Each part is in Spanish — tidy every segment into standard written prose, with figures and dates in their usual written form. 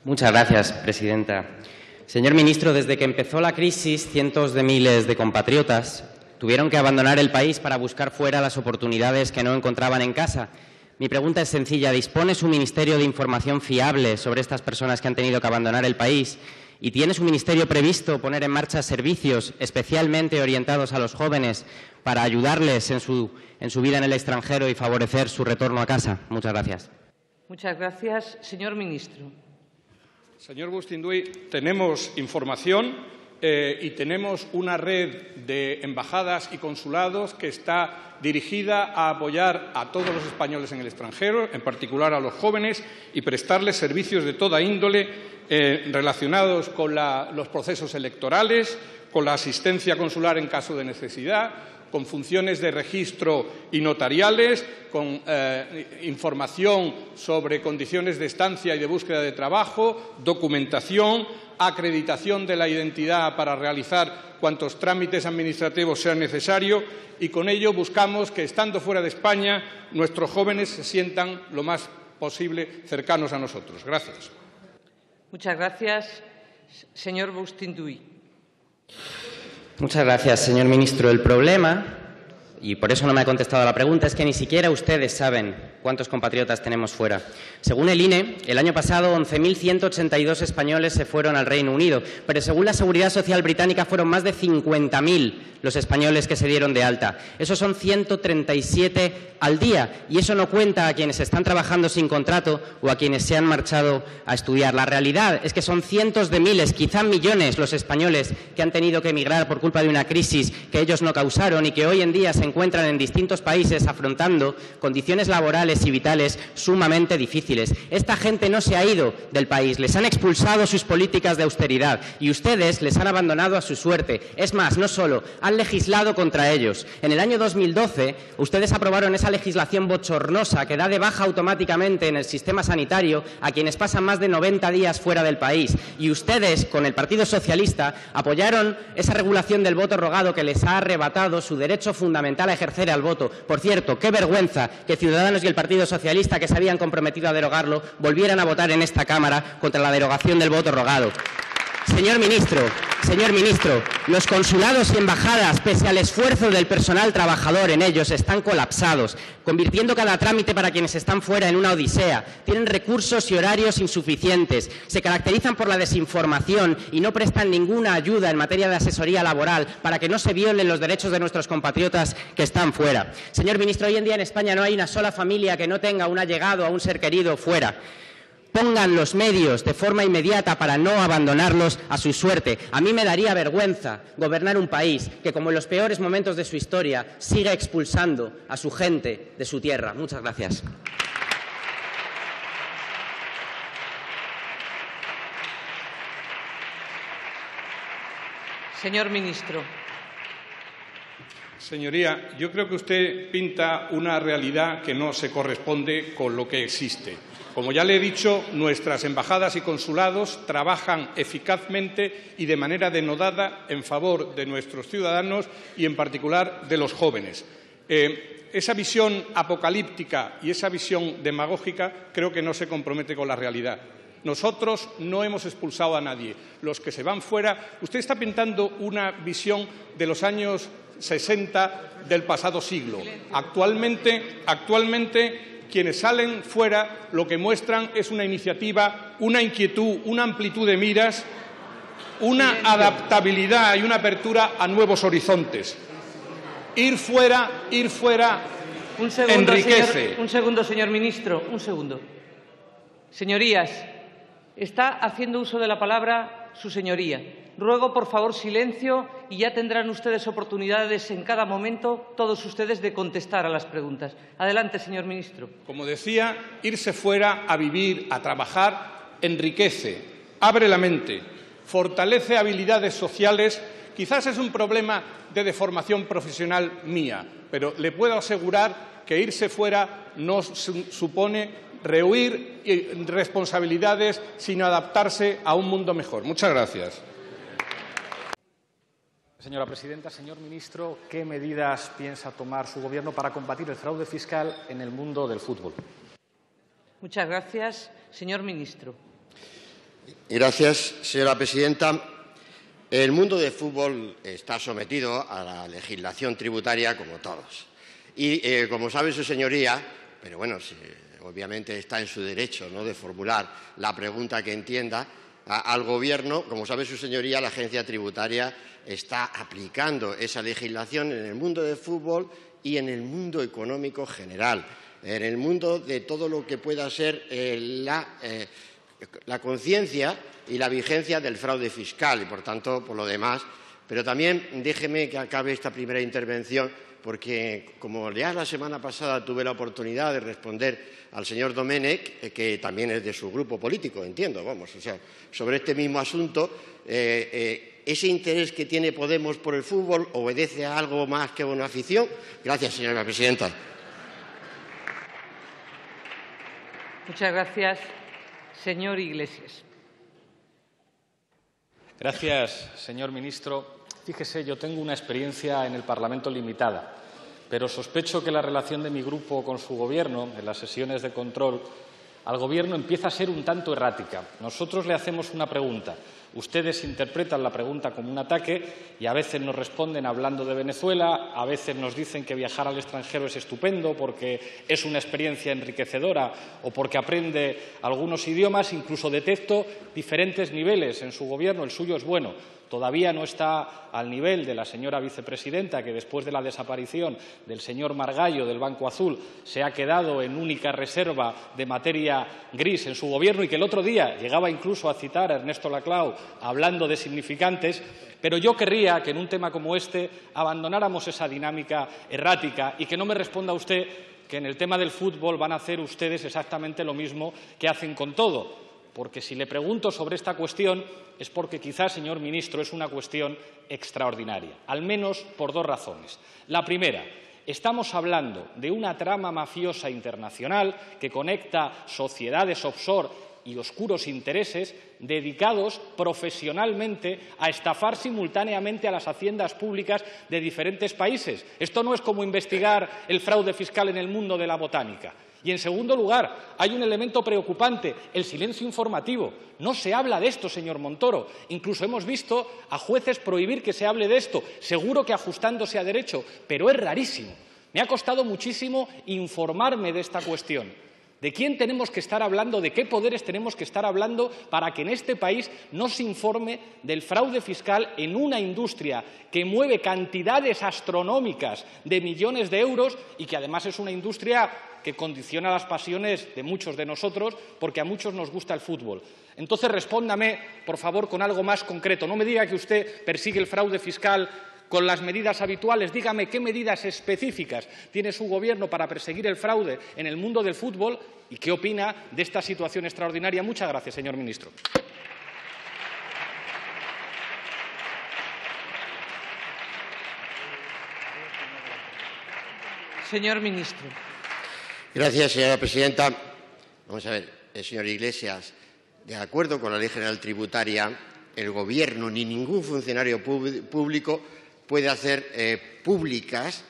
Muchas gracias, presidenta. Señor ministro, desde que empezó la crisis, cientos de miles de compatriotas tuvieron que abandonar el país para buscar fuera las oportunidades que no encontraban en casa. Mi pregunta es sencilla. ¿Dispone su ministerio de información fiable sobre estas personas que han tenido que abandonar el país? ¿Y tiene su ministerio previsto poner en marcha servicios especialmente orientados a los jóvenes para ayudarles en su vida en el extranjero y favorecer su retorno a casa? Muchas gracias. Muchas gracias. Señor ministro. Señor Bustinduy, tenemos información y tenemos una red de embajadas y consulados que está dirigida a apoyar a todos los españoles en el extranjero, en particular a los jóvenes, y prestarles servicios de toda índole relacionados con los procesos electorales, con la asistencia consular en caso de necesidad, con funciones de registro y notariales, con información sobre condiciones de estancia y de búsqueda de trabajo, documentación, acreditación de la identidad para realizar cuantos trámites administrativos sean necesarios, y con ello buscamos que, estando fuera de España, nuestros jóvenes se sientan lo más posible cercanos a nosotros. Gracias. Muchas gracias. Señor Bustinduy. Muchas gracias, señor ministro. El problema, y por eso no me ha contestado a la pregunta, es que ni siquiera ustedes saben cuántos compatriotas tenemos fuera. Según el INE, el año pasado 11.182 españoles se fueron al Reino Unido, pero según la Seguridad Social británica fueron más de 50.000 los españoles que se dieron de alta. Esos son 137 al día, y eso no cuenta a quienes están trabajando sin contrato o a quienes se han marchado a estudiar. La realidad es que son cientos de miles, quizá millones, los españoles que han tenido que emigrar por culpa de una crisis que ellos no causaron y que hoy en día se encuentran en distintos países afrontando condiciones laborales y vitales sumamente difíciles. Esta gente no se ha ido del país, les han expulsado sus políticas de austeridad y ustedes les han abandonado a su suerte. Es más, no solo, han legislado contra ellos. En el año 2012, ustedes aprobaron esa legislación bochornosa que da de baja automáticamente en el sistema sanitario a quienes pasan más de 90 días fuera del país. Y ustedes, con el Partido Socialista, apoyaron esa regulación del voto rogado que les ha arrebatado su derecho fundamental a ejercer el voto. Por cierto, qué vergüenza que Ciudadanos y el Partido Socialista, que se habían comprometido a derogarlo, volvieran a votar en esta Cámara contra la derogación del voto rogado. Señor ministro, los consulados y embajadas, pese al esfuerzo del personal trabajador en ellos, están colapsados, convirtiendo cada trámite para quienes están fuera en una odisea. Tienen recursos y horarios insuficientes, se caracterizan por la desinformación y no prestan ninguna ayuda en materia de asesoría laboral para que no se violen los derechos de nuestros compatriotas que están fuera. Señor ministro, hoy en día en España no hay una sola familia que no tenga un allegado o un ser querido fuera. Pongan los medios de forma inmediata para no abandonarlos a su suerte. A mí me daría vergüenza gobernar un país que, como en los peores momentos de su historia, sigue expulsando a su gente de su tierra. Muchas gracias. Señor ministro. Señoría, yo creo que usted pinta una realidad que no se corresponde con lo que existe. Como ya le he dicho, nuestras embajadas y consulados trabajan eficazmente y de manera denodada en favor de nuestros ciudadanos y, en particular, de los jóvenes. Esa visión apocalíptica y esa visión demagógica creo que no se compromete con la realidad. Nosotros no hemos expulsado a nadie. Los que se van fuera, usted está pintando una visión de los años 60 del pasado siglo. Actualmente quienes salen fuera lo que muestran es una iniciativa, una inquietud, una amplitud de miras, una adaptabilidad y una apertura a nuevos horizontes. Ir fuera enriquece. Un segundo, señor ministro, un segundo. Señorías, está haciendo uso de la palabra su señoría. Ruego, por favor, silencio y ya tendrán ustedes oportunidades en cada momento, todos ustedes, de contestar a las preguntas. Adelante, señor ministro. Como decía, irse fuera a vivir, a trabajar, enriquece, abre la mente, fortalece habilidades sociales. Quizás es un problema de deformación profesional mía, pero le puedo asegurar que irse fuera no supone rehuir responsabilidades, sino adaptarse a un mundo mejor. Muchas gracias. Señora presidenta, señor ministro, ¿qué medidas piensa tomar su Gobierno para combatir el fraude fiscal en el mundo del fútbol? Muchas gracias. Señor ministro. Gracias, señora presidenta. El mundo del fútbol está sometido a la legislación tributaria como todos. Y, como sabe su señoría, pero bueno, obviamente está en su derecho, ¿no?, de formular la pregunta que entienda al Gobierno, como sabe su señoría, la agencia tributaria está aplicando esa legislación en el mundo del fútbol y en el mundo económico general, en el mundo de todo lo que pueda ser la conciencia y la vigencia del fraude fiscal y, por tanto, por lo demás. Pero también déjeme que acabe esta primera intervención porque, como ya la semana pasada tuve la oportunidad de responder al señor Domènech, que también es de su grupo político, entiendo, sobre este mismo asunto, ¿ese interés que tiene Podemos por el fútbol obedece a algo más que a una afición? Gracias, señora presidenta. Muchas gracias. Señor Iglesias. Gracias, señor ministro. Fíjese, yo tengo una experiencia en el Parlamento limitada, pero sospecho que la relación de mi grupo con su Gobierno en las sesiones de control al Gobierno empieza a ser un tanto errática. Nosotros le hacemos una pregunta. Ustedes interpretan la pregunta como un ataque y a veces nos responden hablando de Venezuela, a veces nos dicen que viajar al extranjero es estupendo porque es una experiencia enriquecedora o porque aprende algunos idiomas. Incluso detecto diferentes niveles en su Gobierno. El suyo es bueno. Todavía no está al nivel de la señora vicepresidenta, que después de la desaparición del señor Margallo del Banco Azul se ha quedado en única reserva de materia gris en su Gobierno y que el otro día llegaba incluso a citar a Ernesto Laclau hablando de significantes. Pero yo querría que en un tema como este abandonáramos esa dinámica errática y que no me responda usted que en el tema del fútbol van a hacer ustedes exactamente lo mismo que hacen con todo. Porque si le pregunto sobre esta cuestión es porque quizás, señor ministro, es una cuestión extraordinaria, al menos por dos razones. La primera, estamos hablando de una trama mafiosa internacional que conecta sociedades offshore y oscuros intereses dedicados profesionalmente a estafar simultáneamente a las haciendas públicas de diferentes países. Esto no es como investigar el fraude fiscal en el mundo de la botánica. Y, en segundo lugar, hay un elemento preocupante, el silencio informativo. No se habla de esto, señor Montoro. Incluso hemos visto a jueces prohibir que se hable de esto, seguro que ajustándose a derecho, pero es rarísimo. Me ha costado muchísimo informarme de esta cuestión. ¿De quién tenemos que estar hablando? ¿De qué poderes tenemos que estar hablando para que en este país no se informe del fraude fiscal en una industria que mueve cantidades astronómicas de millones de euros y que además es una industria que condiciona las pasiones de muchos de nosotros porque a muchos nos gusta el fútbol? Entonces, respóndame, por favor, con algo más concreto. No me diga que usted persigue el fraude fiscal con las medidas habituales. Dígame qué medidas específicas tiene su Gobierno para perseguir el fraude en el mundo del fútbol y qué opina de esta situación extraordinaria. Muchas gracias, señor ministro. Señor ministro. Gracias, señora presidenta. Vamos a ver, señor Iglesias, de acuerdo con la Ley General Tributaria, el Gobierno ni ningún funcionario público puede hacer públicas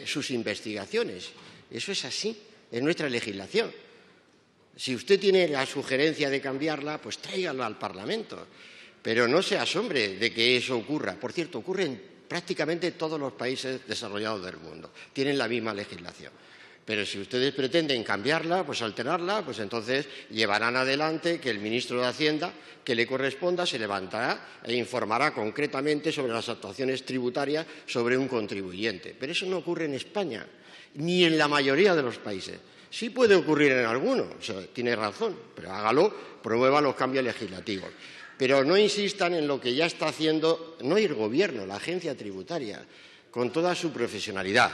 sus investigaciones. Eso es así, es nuestra legislación. Si usted tiene la sugerencia de cambiarla, pues tráigala al Parlamento. Pero no se asombre de que eso ocurra. Por cierto, ocurre en prácticamente todos los países desarrollados del mundo. Tienen la misma legislación. Pero si ustedes pretenden cambiarla, pues alterarla, pues entonces llevarán adelante que el ministro de Hacienda, que le corresponda, se levantará e informará concretamente sobre las actuaciones tributarias sobre un contribuyente. Pero eso no ocurre en España, ni en la mayoría de los países. Sí puede ocurrir en algunos, tiene razón, pero hágalo, promueva los cambios legislativos. Pero no insistan en lo que ya está haciendo, no el Gobierno, la agencia tributaria, con toda su profesionalidad,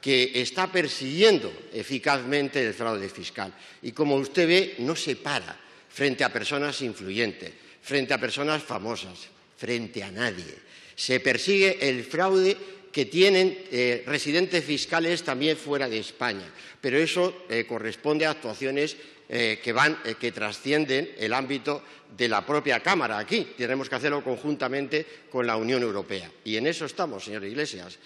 que está persiguiendo eficazmente el fraude fiscal. Y como usted ve, no se para frente a personas influyentes, frente a personas famosas, frente a nadie. Se persigue el fraude que tienen residentes fiscales también fuera de España. Pero eso corresponde a actuaciones que trascienden el ámbito de la propia Cámara. Aquí tenemos que hacerlo conjuntamente con la Unión Europea. Y en eso estamos, señor Iglesias.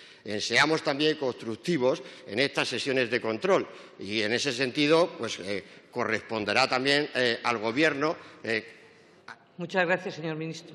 Seamos también constructivos en estas sesiones de control. Y en ese sentido, pues corresponderá también al Gobierno Muchas gracias, señor ministro.